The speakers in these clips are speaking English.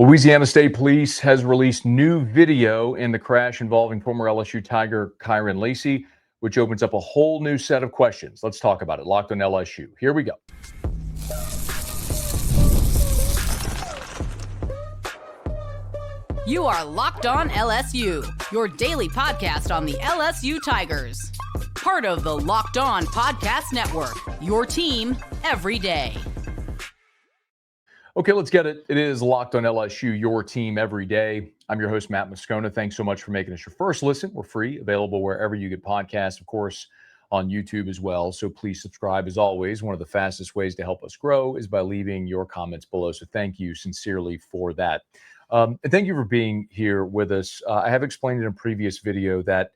Louisiana State Police has released new video in the crash involving former LSU Tiger Kyren Lacy, which opens up a whole new set of questions. Let's talk about it. Locked on LSU. Here we go. You are Locked On LSU, your daily podcast on the LSU Tigers. Part of the Locked On Podcast Network, your team every day. Okay, let's get it. It is Locked on LSU, your team every day. I'm your host, Matt Moscona. Thanks so much for making us your first listen. We're free, available wherever you get podcasts, of course, on YouTube as well. So please subscribe. As always, one of the fastest ways to help us grow is by leaving your comments below. So thank you sincerely for that. And thank you for being here with us. I have explained in a previous video that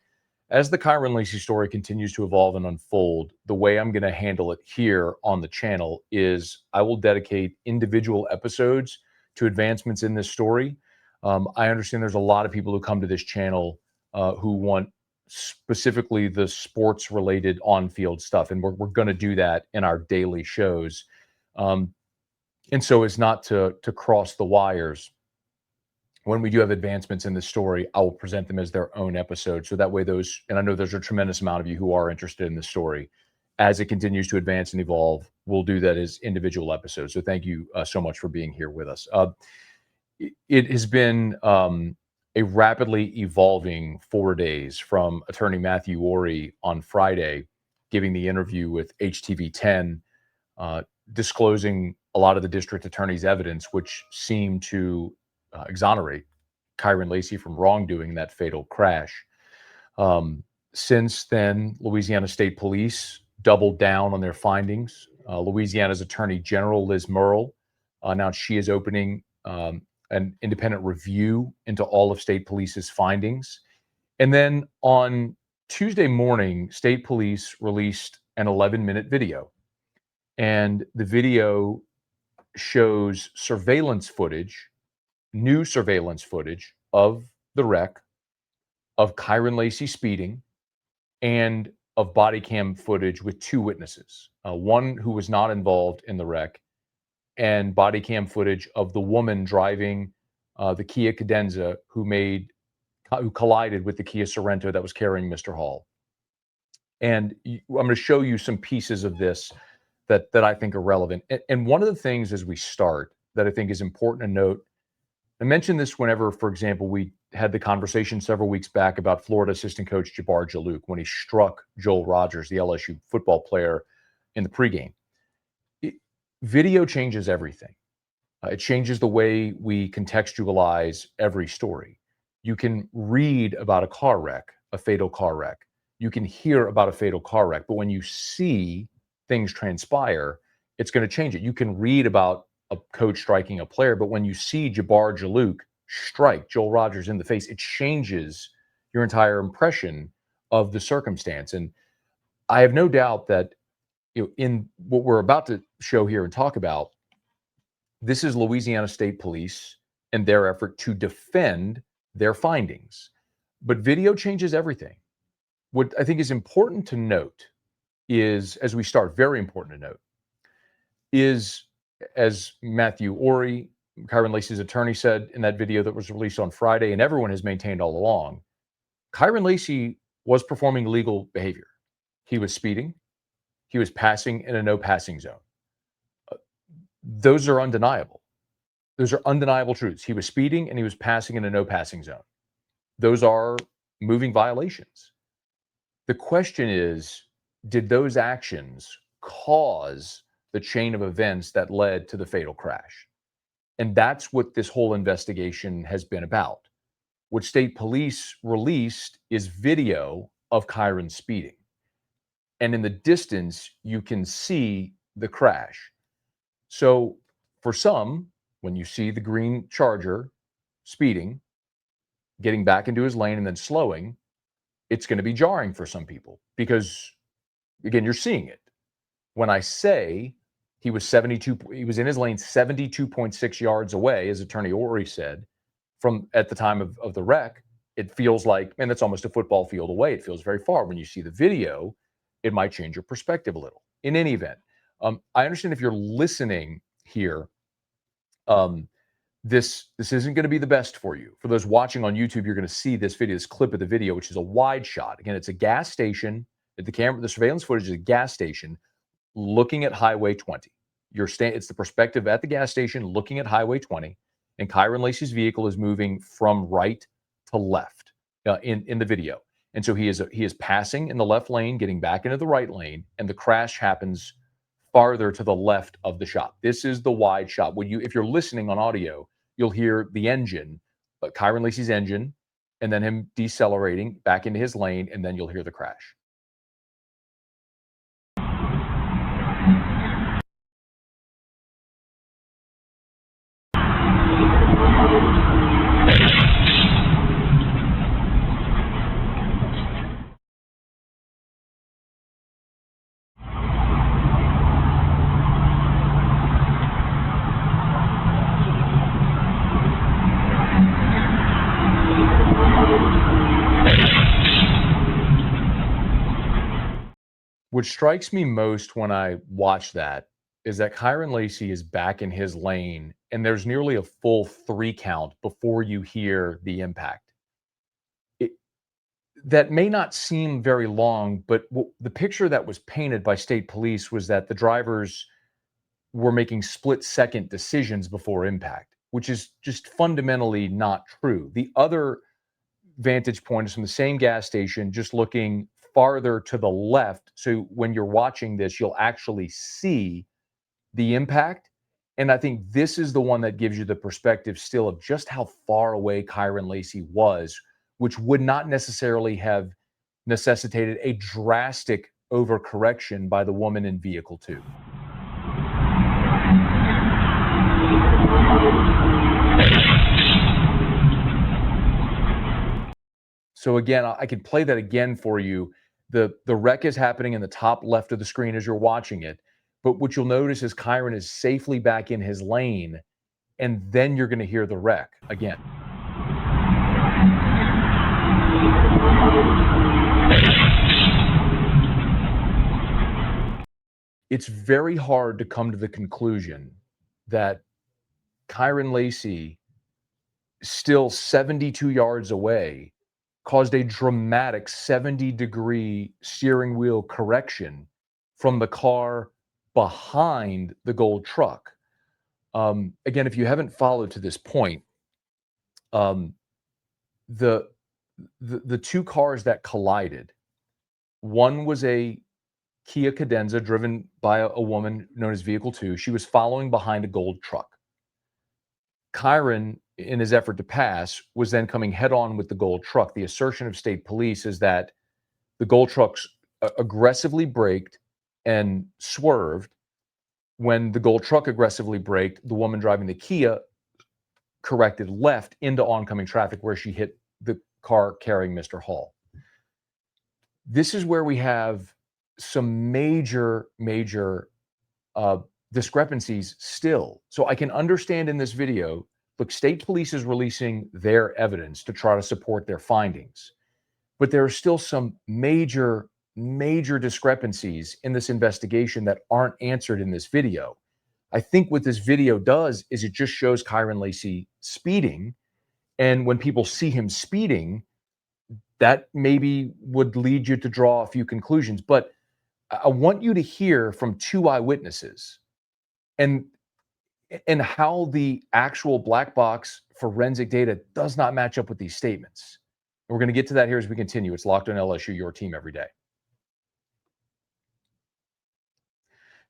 as the Kyren Lacy story continues to evolve and unfold, the way I'm going to handle it here on the channel is I will dedicate individual episodes to advancements in this story. I understand there's a lot of people who come to this channel who want specifically the sports-related on-field stuff, and we're going to do that in our daily shows. And so as not to cross the wires, when we do have advancements in the story, I will present them as their own episode. So that way those, and I know there's a tremendous amount of you who are interested in the story, as it continues to advance and evolve, we'll do that as individual episodes. So thank you so much for being here with us. It has been a rapidly evolving 4 days from attorney Matthew Ory on Friday, giving the interview with HTV10, disclosing a lot of the district attorney's evidence, which seemed to exonerate Kyren Lacy from wrongdoing in that fatal crash. Since then, Louisiana State Police doubled down on their findings. Louisiana's Attorney General, Liz Murrill, announced she is opening an independent review into all of State Police's findings. And then on Tuesday morning, State Police released an 11-minute video. And the video shows new surveillance footage of the wreck, of Kyren Lacy speeding, and of body cam footage with two witnesses, one who was not involved in the wreck, and body cam footage of the woman driving the Kia Cadenza who collided with the Kia Sorento that was carrying Mr. Hall. And I'm going to show you some pieces of this that I think are relevant. And one of the things as we start that I think is important to note, I mentioned this whenever, for example, we had the conversation several weeks back about Florida assistant coach Jabbar Jalouk when he struck Joel Rogers, the LSU football player, in the pregame. Video changes everything. It changes the way we contextualize every story. You can read about a car wreck, a fatal car wreck. You can hear about a fatal car wreck, but when you see things transpire, it's going to change it. You can read about a coach striking a player, but when you see Jabbar Jalouk strike Joel Rogers in the face, it changes your entire impression of the circumstance. And I have no doubt that in what we're about to show here and talk about, this is Louisiana State Police and their effort to defend their findings. But video changes everything. What I think is important to note is, as we start, very important to note, is, as Matthew Ory, Kyren Lacy's attorney, said in that video that was released on Friday, and everyone has maintained all along, Kyren Lacy was performing illegal behavior. He was speeding. He was passing in a no passing zone. Those are undeniable. Those are undeniable truths. He was speeding and he was passing in a no passing zone. Those are moving violations. The question is, did those actions cause the chain of events that led to the fatal crash? And that's what this whole investigation has been about. What State Police released is video of Kyren speeding. And in the distance, you can see the crash. So for some, when you see the green Charger speeding, getting back into his lane and then slowing, it's going to be jarring for some people because, again, you're seeing it. When I say he was in his lane 72.6 yards away, as Attorney Ory said, from at the time of the wreck, it feels like, man, that's almost a football field away. It feels very far. When you see the video, it might change your perspective a little. In any event, I understand if you're listening here, this isn't going to be the best for you. For those watching on YouTube, you're going to see this video, this clip of the video, which is a wide shot. Again, it's a gas station. The surveillance footage is a gas station looking at Highway 20. It's the perspective at the gas station looking at Highway 20, and Kyren Lacy's vehicle is moving from right to left in the video. And so he is passing in the left lane, getting back into the right lane, and the crash happens farther to the left of the shot. This is the wide shot. If you're listening on audio, you'll hear the engine, Kyren Lacy's engine, and then him decelerating back into his lane, and then you'll hear the crash. What strikes me most when I watch that is that Kyren Lacy is back in his lane, and there's nearly a full 3 count before you hear the impact. That may not seem very long, but the picture that was painted by state police was that the drivers were making split-second decisions before impact, which is just fundamentally not true. The other vantage point is from the same gas station, just looking farther to the left. So when you're watching this, you'll actually see the impact. And I think this is the one that gives you the perspective still of just how far away Kyren Lacy was, which would not necessarily have necessitated a drastic overcorrection by the woman in vehicle 2. So again, I can play that again for you. The wreck is happening in the top left of the screen as you're watching it. But what you'll notice is Kyren is safely back in his lane, and then you're going to hear the wreck again. It's very hard to come to the conclusion that Kyren Lacy, still 72 yards away, caused a dramatic 70-degree steering wheel correction from the car behind the gold truck. Again, if you haven't followed to this point, the 2 cars that collided, one was a Kia Cadenza driven by a woman known as Vehicle 2. She was following behind a gold truck. Kyren, in his effort to pass, was then coming head-on with the gold truck. The assertion of state police is that the gold trucks aggressively braked and swerved. When the gold truck aggressively braked, the woman driving the Kia corrected left into oncoming traffic where she hit the car carrying Mr. Hall. This is where we have some major discrepancies still. So I can understand in this video, look, state police is releasing their evidence to try to support their findings, but there are still some major discrepancies in this investigation that aren't answered in this video. I think what this video does is it just shows Kyren Lacy speeding, and when people see him speeding, that maybe would lead you to draw a few conclusions. But I want you to hear from 2 eyewitnesses and how the actual black box forensic data does not match up with these statements. And we're going to get to that here as we continue. It's Locked On LSU, your team every day.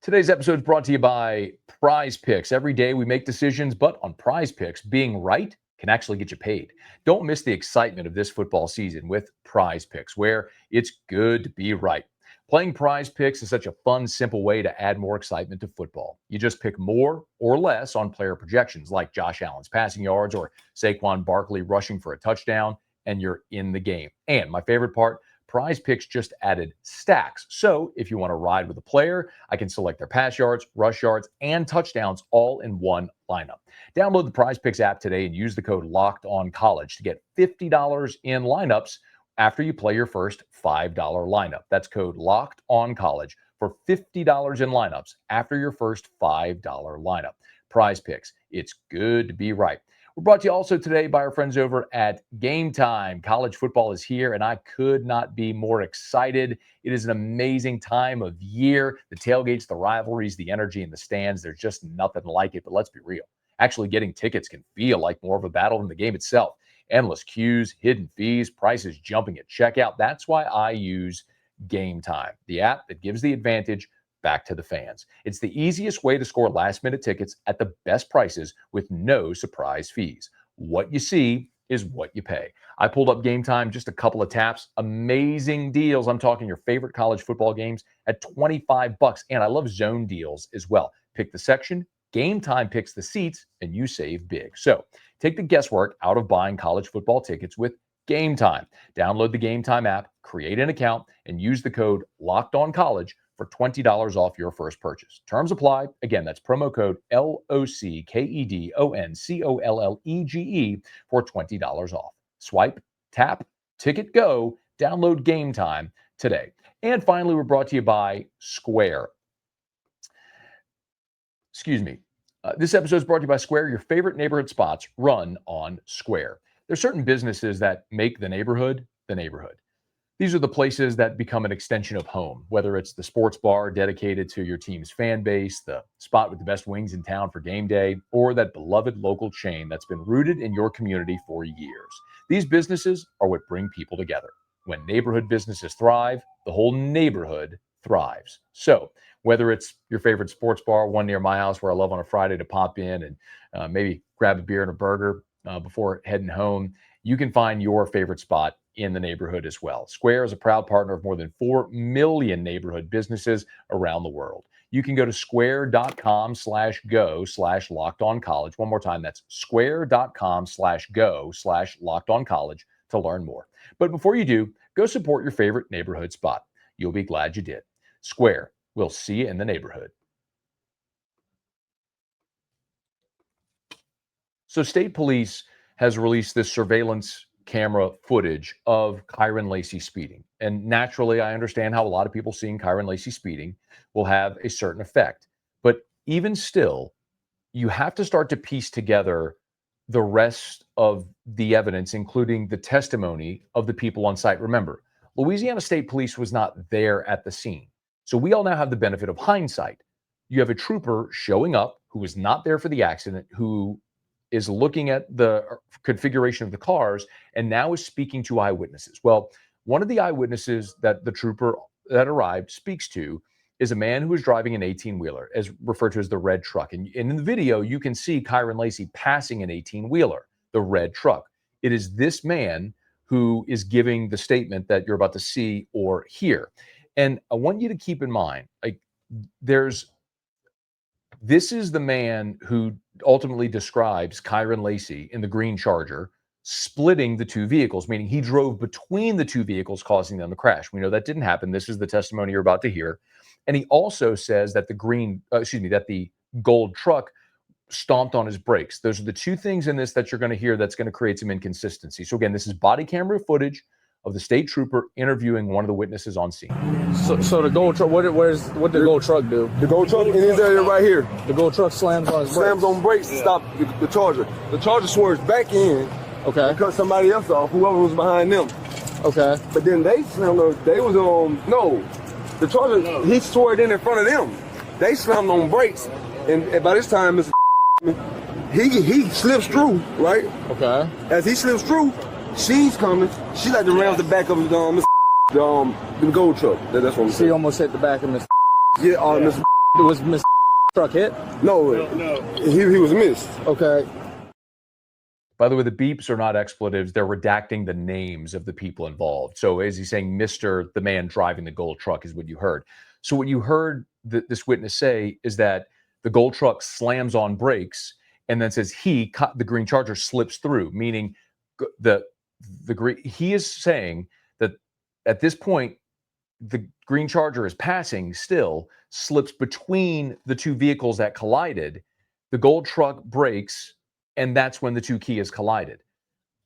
Today's episode is brought to you by Prize Picks. Every day we make decisions, but on Prize Picks, being right can actually get you paid. Don't miss the excitement of this football season with Prize Picks, where it's good to be right. Playing Prize Picks is such a fun, simple way to add more excitement to football. You just pick more or less on player projections, like Josh Allen's passing yards or Saquon Barkley rushing for a touchdown, and you're in the game. And my favorite part, Prize Picks just added stacks. So if you want to ride with a player, I can select their pass yards, rush yards, and touchdowns all in one lineup. Download the Prize Picks app today and use the code LOCKEDONCollege to get $50 in lineups after you play your first $5 lineup. That's code LOCKEDONCollege for $50 in lineups after your first $5 lineup. Prize Picks. It's good to be right. We're brought to you also today by our friends over at Game Time. College football is here, and I could not be more excited. It is an amazing time of year. The tailgates, the rivalries, the energy in the stands, there's just nothing like it. But let's be real. Actually getting tickets can feel like more of a battle than the game itself. Endless queues, hidden fees, prices jumping at checkout. That's why I use Game Time, the app that gives the advantage back to the fans. It's the easiest way to score last-minute tickets at the best prices with no surprise fees. What you see is what you pay. I pulled up Game Time, just a couple of taps. Amazing deals. I'm talking your favorite college football games at $25. And I love zone deals as well. Pick the section, Game Time picks the seats, and you save big. So take the guesswork out of buying college football tickets with Game Time. Download the Game Time app, create an account, and use the code LOCKEDONCollege for $20 off your first purchase. Terms apply. Again, that's promo code LOCKEDONCOLLEGE for $20 off. Swipe, tap, ticket, go. Download Game Time today. And finally, we're brought to you by Square. This episode is brought to you by Square, your favorite neighborhood spots run on Square. There's certain businesses that make the neighborhood the neighborhood. These are the places that become an extension of home, whether it's the sports bar dedicated to your team's fan base, the spot with the best wings in town for game day, or that beloved local chain that's been rooted in your community for years. These businesses are what bring people together. When neighborhood businesses thrive, the whole neighborhood thrives. So whether it's your favorite sports bar, one near my house where I love on a Friday to pop in and maybe grab a beer and a burger before heading home, you can find your favorite spot in the neighborhood as well. Square is a proud partner of more than 4 million neighborhood businesses around the world. You can go to square.com/go/lockedoncollege. One more time, that's square.com/go/lockedoncollege to learn more. But before you do, go support your favorite neighborhood spot. You'll be glad you did. Square, we'll see you in the neighborhood. So State Police has released this surveillance camera footage of Kyren Lacy speeding. And naturally, I understand how a lot of people seeing Kyren Lacy speeding will have a certain effect. But even still, you have to start to piece together the rest of the evidence, including the testimony of the people on site. Remember, Louisiana State Police was not there at the scene. So we all now have the benefit of hindsight. You have a trooper showing up who was not there for the accident, who is looking at the configuration of the cars and now is speaking to eyewitnesses. Well, one of the eyewitnesses that the trooper that arrived speaks to is a man who was driving an 18-wheeler, as referred to as the red truck. And in the video, you can see Kyren Lacy passing an 18-wheeler, the red truck. It is this man who is giving the statement that you're about to see or hear. And I want you to keep in mind, this is the man who ultimately describes Kyren Lacy in the green Charger splitting the two vehicles, meaning he drove between the two vehicles, causing them to crash. We know that didn't happen. This is the testimony you're about to hear. And he also says that that the gold truck stomped on his brakes. Those are the two things in this that you're going to hear that's going to create some inconsistency. So again, this is body camera footage of the state trooper interviewing one of the witnesses on scene. So the gold truck, what did the gold truck do? The gold truck in this area right here. The gold truck slams on his brakes. Slams on brakes to stop the Charger. The Charger swerves back in. Okay. And cut somebody else off, whoever was behind them. Okay. But then they slammed on, the Charger, he swerved in front of them. They slammed on brakes. And by this time, Mr. he slips through, right? Okay. As he slips through, she's coming. She like to round the back of the gold truck. That's what I'm saying. She almost hit the back of Mr. Yeah, Mr. Was Mr. truck hit? No. He was missed. Okay. By the way, the beeps are not expletives. They're redacting the names of the people involved. So as he's saying, Mr. the man driving the gold truck is what you heard. So what you heard this witness say is that the gold truck slams on brakes and then says the green Charger slips through, meaning he is saying that at this point, the green Charger is passing still, slips between the two vehicles that collided. The gold truck brakes, and that's when the two Kias collided.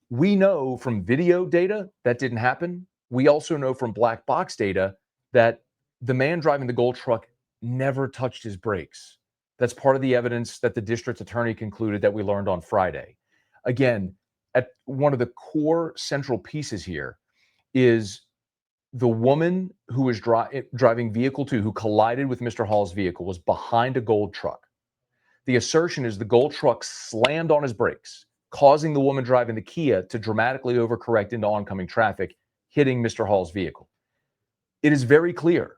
We know from video data that didn't happen. We also know from black box data that the man driving the gold truck never touched his brakes. That's part of the evidence that the district attorney concluded that we learned on Friday. Again, at one of the core central pieces here is the woman who was driving vehicle 2, who collided with Mr. Hall's vehicle, was behind a gold truck. The assertion is the gold truck slammed on his brakes, causing the woman driving the Kia to dramatically overcorrect into oncoming traffic, hitting Mr. Hall's vehicle. It is very clear,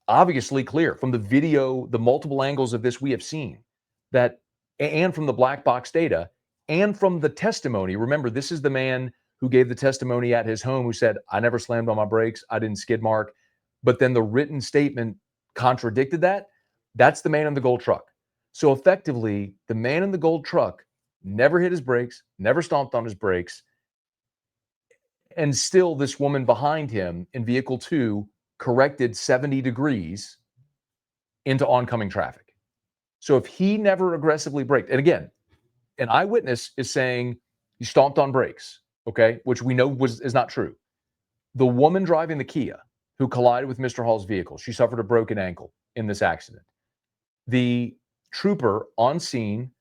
obviously clear from the video, the multiple angles of this we have seen, that, and from the black box data, and from the testimony. Remember, this is the man who gave the testimony at his home who said, I never slammed on my brakes, I didn't skid mark. But then the written statement contradicted that. That's the man in the gold truck. So effectively, the man in the gold truck never hit his brakes, never stomped on his brakes. And still this woman behind him in vehicle 2 corrected 70 degrees into oncoming traffic. So if he never aggressively braked, and again, an eyewitness is saying he stomped on brakes, okay, which we know is not true. The woman driving the Kia who collided with Mr. Hall's vehicle, she suffered a broken ankle in this accident. The trooper on scene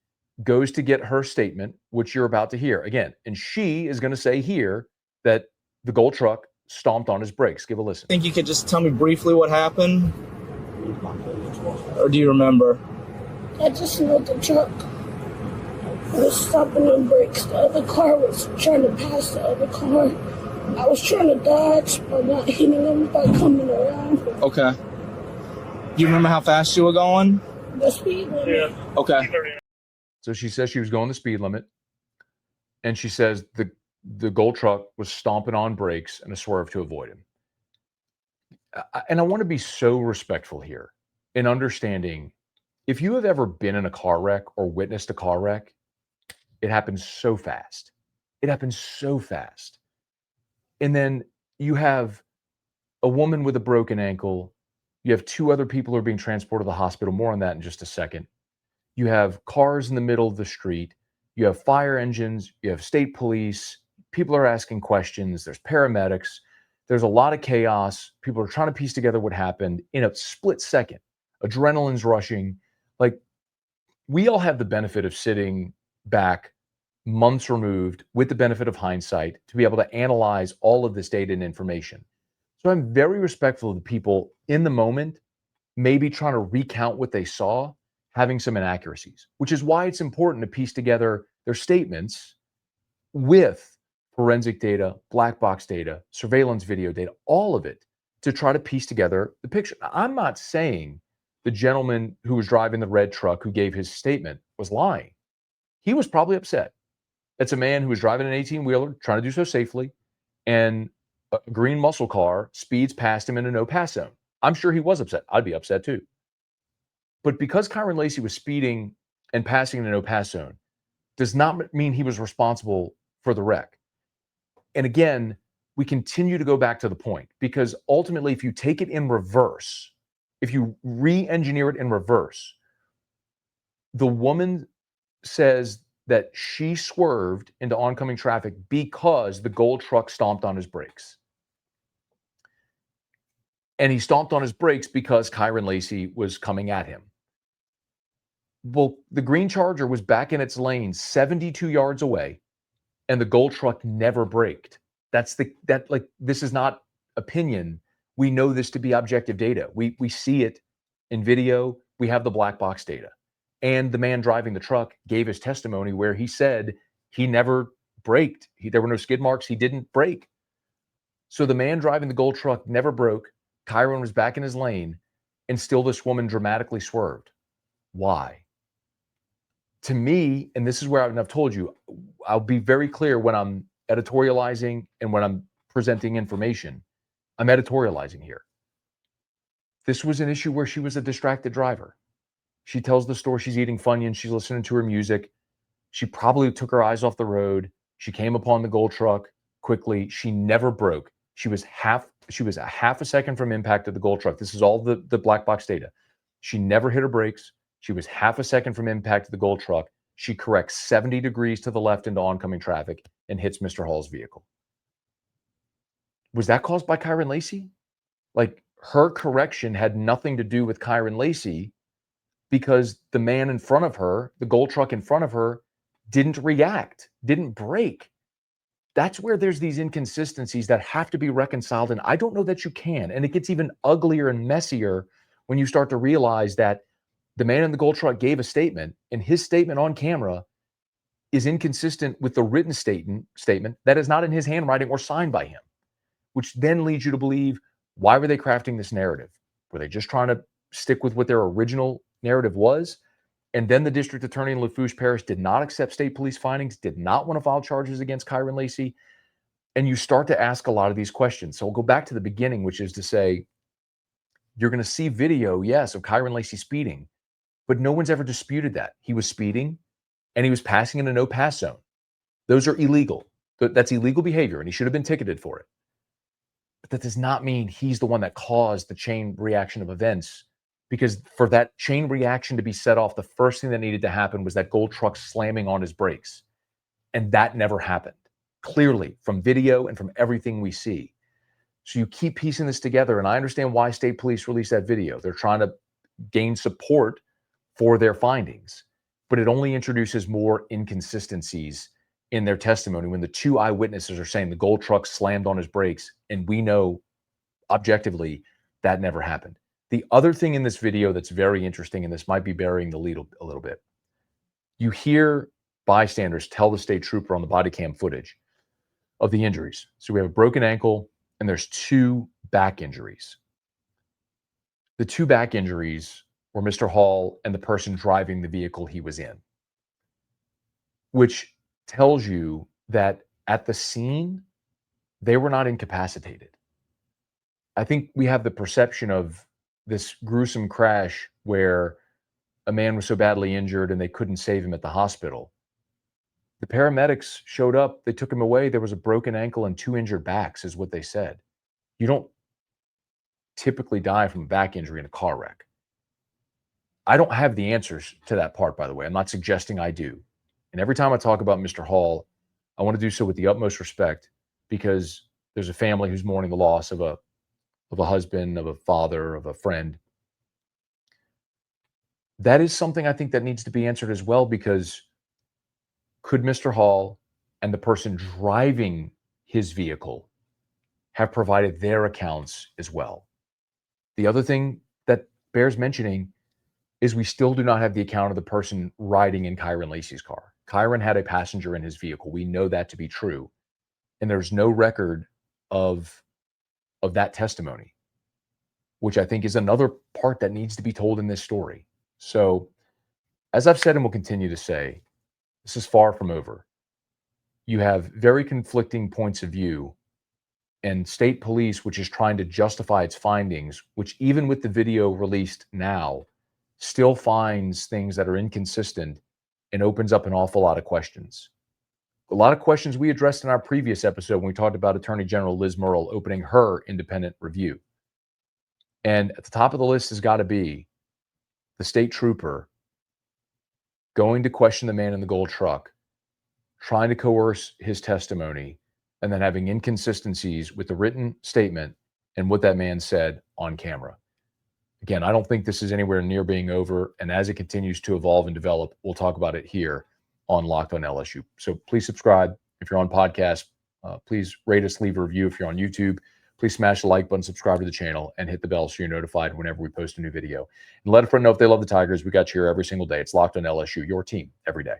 goes to get her statement, which you're about to hear again, and she is going to say here that the gold truck stomped on his brakes. Give a listen. I think you could just tell me briefly what happened, or do you remember? I just know the truck was stopping on brakes. The other car was trying to pass the other car. I was trying to dodge by not hitting them by coming around. Okay. Do you remember how fast you were going? The speed limit. Yeah. Okay. So she says she was going the speed limit, and she says the gold truck was stomping on brakes and a swerve to avoid him. And I want to be so respectful here in understanding, if you have ever been in a car wreck or witnessed a car wreck, it happens so fast. It happens so fast. And then you have a woman with a broken ankle. You have 2 other people who are being transported to the hospital. More on that in just a second. You have cars in the middle of the street. You have fire engines. You have state police. People are asking questions. There's paramedics. There's a lot of chaos. People are trying to piece together what happened in a split second. Adrenaline's rushing. Like, we all have the benefit of sitting back months removed with the benefit of hindsight to be able to analyze all of this data and information. So I'm very respectful of the people in the moment, maybe trying to recount what they saw, having some inaccuracies, which is why it's important to piece together their statements with forensic data, black box data, surveillance video data, all of it, to try to piece together the picture. I'm not saying the gentleman who was driving the red truck who gave his statement was lying. He was probably upset. It's a man who was driving an 18-wheeler, trying to do so safely, and a green muscle car speeds past him in a no-pass zone. I'm sure he was upset. I'd be upset too. But because Kyren Lacy was speeding and passing in a no-pass zone does not mean he was responsible for the wreck. And again, we continue to go back to the point, because ultimately, if you take it in reverse, if you re-engineer it in reverse, the woman says that she swerved into oncoming traffic because the gold truck stomped on his brakes. And he stomped on his brakes because Kyren Lacy was coming at him. Well, the green Charger was back in its lane 72 yards away, and the gold truck never braked. This is not opinion. We know this to be objective data. We see it in video. We have the black box data. And the man driving the truck gave his testimony where he said he never braked. There were no skid marks. He didn't brake. So the man driving the gold truck never broke. Kyren was back in his lane, and still this woman dramatically swerved. Why? To me, and this is where I've told you, I'll be very clear when I'm editorializing and when I'm presenting information. I'm editorializing here. This was an issue where she was a distracted driver. She tells the story, she's eating Funyuns, she's listening to her music. She probably took her eyes off the road. She came upon the gold truck quickly. She never broke. She was a half a second from impact of the gold truck. This is all the black box data. She never hit her brakes. She was half a second from impact of the gold truck. She corrects 70 degrees to the left into oncoming traffic and hits Mr. Hall's vehicle. Was that caused by Kyren Lacy? Like, her correction had nothing to do with Kyren Lacy. because the man in front of her, the gold truck in front of her, didn't react, didn't brake. That's where there's these inconsistencies that have to be reconciled. And I don't know that you can. And it gets even uglier and messier when you start to realize that the man in the gold truck gave a statement, and his statement on camera is inconsistent with the written statement that is not in his handwriting or signed by him, which then leads you to believe, why were they crafting this narrative? Were they just trying to stick with what their original narrative was? And then the district attorney in Lafourche Parish did not accept state police findings, did not want to file charges against Kyren Lacy. And you start to ask a lot of these questions. So I'll go back to the beginning, which is to say, you're going to see video, yes, of Kyren Lacy speeding, but no one's ever disputed that. He was speeding and he was passing in a no-pass zone. Those are illegal. That's illegal behavior, and he should have been ticketed for it. But that does not mean he's the one that caused the chain reaction of events, because for that chain reaction to be set off, the first thing that needed to happen was that gold truck slamming on his brakes. And that never happened, clearly, from video and from everything we see. So you keep piecing this together, and I understand why state police released that video. They're trying to gain support for their findings, but it only introduces more inconsistencies in their testimony when the two eyewitnesses are saying the gold truck slammed on his brakes, and we know objectively that never happened. The other thing in this video that's very interesting, and this might be burying the lead a little bit, you hear bystanders tell the state trooper on the body cam footage of the injuries. So we have a broken ankle and there's 2 back injuries. The 2 back injuries were Mr. Hall and the person driving the vehicle he was in, which tells you that at the scene, they were not incapacitated. I think we have the perception of this gruesome crash where a man was so badly injured and they couldn't save him at the hospital. The paramedics showed up, they took him away. There was a broken ankle and 2 injured backs, is what they said. You don't typically die from a back injury in a car wreck. I don't have the answers to that part, by the way. I'm not suggesting I do. And every time I talk about Mr. Hall, I want to do so with the utmost respect, because there's a family who's mourning the loss of a husband, of a father, of a friend. That is something I think that needs to be answered as well, because could Mr. Hall and the person driving his vehicle have provided their accounts as well? The other thing that bears mentioning is we still do not have the account of the person riding in Kyren Lacy's car. Kyren had a passenger in his vehicle. We know that to be true. And there's no record of that testimony, which I think is another part that needs to be told in this story. So, as I've said and will continue to say, this is far from over. You have very conflicting points of view, and state police, which is trying to justify its findings, which even with the video released now, still finds things that are inconsistent and opens up an awful lot of questions. A lot of questions we addressed in our previous episode when we talked about Attorney General Liz Murrill opening her independent review. And at the top of the list has got to be the state trooper going to question the man in the gold truck, trying to coerce his testimony, and then having inconsistencies with the written statement and what that man said on camera. Again, I don't think this is anywhere near being over. And as it continues to evolve and develop, we'll talk about it here on Locked on LSU. So please subscribe. If you're on podcast, please rate us, leave a review. If you're on YouTube, please smash the like button, subscribe to the channel, and hit the bell so you're notified whenever we post a new video. And let a friend know if they love the Tigers. We got you here every single day. It's Locked on LSU, your team every day.